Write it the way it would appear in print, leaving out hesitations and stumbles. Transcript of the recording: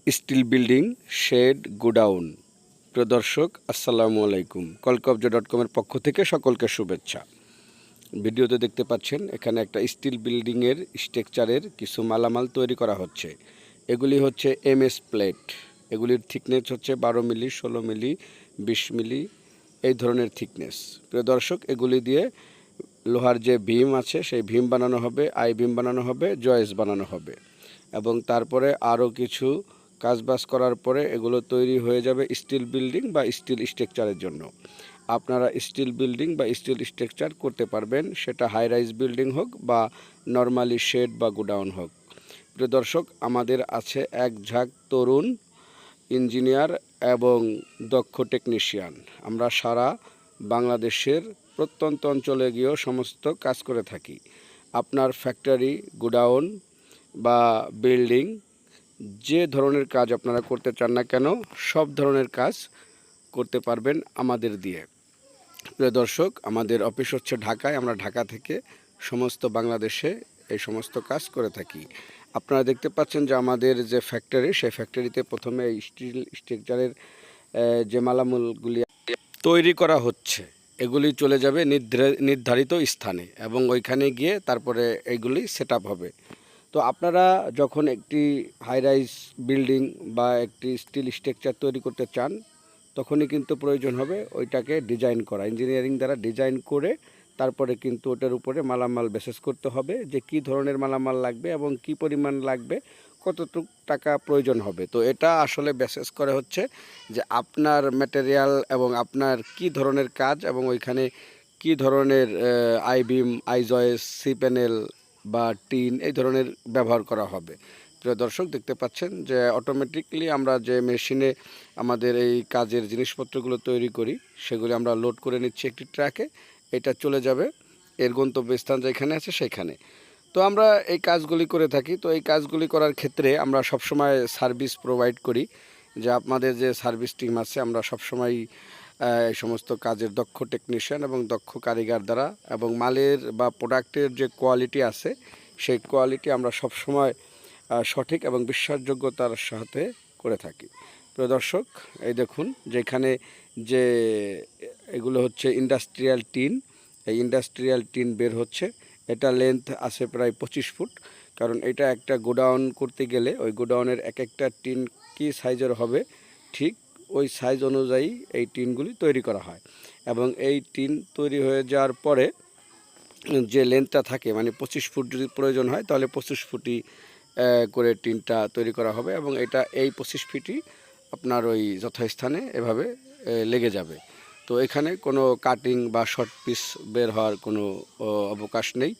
Steel building shade godown. প্রিয় দর্শক, আসসালামু আলাইকুম। কলকবজা.com-এর পক্ষ থেকে সকলকে শুভেচ্ছা। ভিডিওতে দেখতে পাচ্ছেন এখানে একটা স্টিল বিল্ডিংয়ের স্ট্রাকচারের কিছু মালামাল তৈরি করা হচ্ছে। এগুলি হচ্ছে MS প্লেট। এগুলির থিকনেস হচ্ছে 12 মিলি, 16 মিলি, 20 মিলি, এই ধরনের থিকনেস। প্রিয় দর্শক, এগুলি দিয়ে লোহার যে ভীম আছে সেই ভীম বানানো হবে, আই ভীম বানানো হবে, জয়েস বানানো হবে এবং তারপরে আরও কিছু কাজবাজ করার পরে এগুলো তৈরি হয়ে যাবে স্টিল বিল্ডিং বা স্টিল স্ট্রাকচারের জন্য। আপনারা স্টিল বিল্ডিং বা স্টিল স্ট্রাকচার করতে পারবেন, সেটা হাই রাইজ বিল্ডিং হোক বা নর্মালি শেড বা গোডাউন হোক। প্রিয় দর্শক, আমাদের আছে এক ঝাঁক তরুণ ইঞ্জিনিয়ার এবং দক্ষ টেকনিশিয়ান। আমরা সারা বাংলাদেশের প্রত্যন্ত অঞ্চলে গিয়েও সমস্ত কাজ করে থাকি। আপনার ফ্যাক্টরি, গোডাউন বা বিল্ডিং, যে ধরনের কাজ আপনারা করতে চান না কেন, সব ধরনের কাজ করতে পারবেন আমাদের দিয়ে। প্রিয় দর্শক, আমাদের অফিস হচ্ছে ঢাকায়। আমরা ঢাকা থেকে সমস্ত বাংলাদেশে এই সমস্ত কাজ করে থাকি। আপনারা দেখতে পাচ্ছেন যে আমাদের যে ফ্যাক্টরি, সেই ফ্যাক্টরিতে প্রথমে স্টিল স্ট্রাকচারের যে মালামালগুলি তৈরি করা হচ্ছে, এগুলি চলে যাবে নির্ধারিত স্থানে এবং ওইখানে গিয়ে তারপরে এইগুলি সেট আপ হবে। তো আপনারা যখন একটি হাই রাইজ বিল্ডিং বা একটি স্টিল স্ট্রাকচার তৈরি করতে চান, তখনই কিন্তু প্রয়োজন হবে ওইটাকে ডিজাইন করা, ইঞ্জিনিয়ারিং দ্বারা ডিজাইন করে তারপরে কিন্তু ওটার উপরে মালামাল বেসেস করতে হবে যে কী ধরনের মালামাল লাগবে এবং কী পরিমাণ লাগবে, কতটুক টাকা প্রয়োজন হবে। তো এটা আসলে বেসেস করে হচ্ছে যে আপনার ম্যাটেরিয়াল এবং আপনার কী ধরনের কাজ এবং ওইখানে কী ধরনের I beam, I joist, C panel বা টিন এই ধরনের ব্যবহার করা হবে। প্রিয় দর্শক, দেখতে পাচ্ছেন যে অটোমেটিকলি আমরা যে মেশিনে আমাদের এই কাজের জিনিসপত্রগুলো তৈরি করি, সেগুলি আমরা লোড করে নিচ্ছি একটি ট্রাকে। এটা চলে যাবে এর গন্তব্যস্থান যেখানে আছে সেখানে। তো আমরা এই কাজগুলি করে থাকি। তো এই কাজগুলি করার ক্ষেত্রে আমরা সবসময় সার্ভিস প্রোভাইড করি, যে আমাদের যে সার্ভিস টিম আছে, আমরা সবসময় এই সমস্ত কাজের দক্ষ টেকনিশিয়ান এবং দক্ষ কারিগর দ্বারা এবং মালের বা প্রোডাক্টের যে কোয়ালিটি আছে, সেই কোয়ালিটি আমরা সবসময় সঠিক এবং বিশ্বাসযোগ্যতার সাথে করে থাকি। প্রিয় দর্শক, এই দেখুন যেখানে যে এগুলো হচ্ছে ইন্ডাস্ট্রিয়াল টিন, এই ইন্ডাস্ট্রিয়াল টিন বের হচ্ছে। এটা লেন্থ আছে প্রায় 25 ফুট। কারণ এটা একটা গোডাউন করতে গেলে ওই গোডাউনের এক একটা টিন কী সাইজের হবে, ঠিক ওই সাইজ অনুযায়ী এই টিনগুলি তৈরি করা হয় এবং এই টিন তৈরি হয়ে যাওয়ার পরে যে লেন্থটা থাকে, মানে 25 ফুট যদি প্রয়োজন হয় তাহলে 25 ফুটই করে টিনটা তৈরি করা হবে এবং এটা এই 25 ফিটই আপনার ওই যথাস্থানে এভাবে লেগে যাবে। তো এখানে কোনো কাটিং বা শর্ট পিস বের হওয়ার কোনো অবকাশ নেই।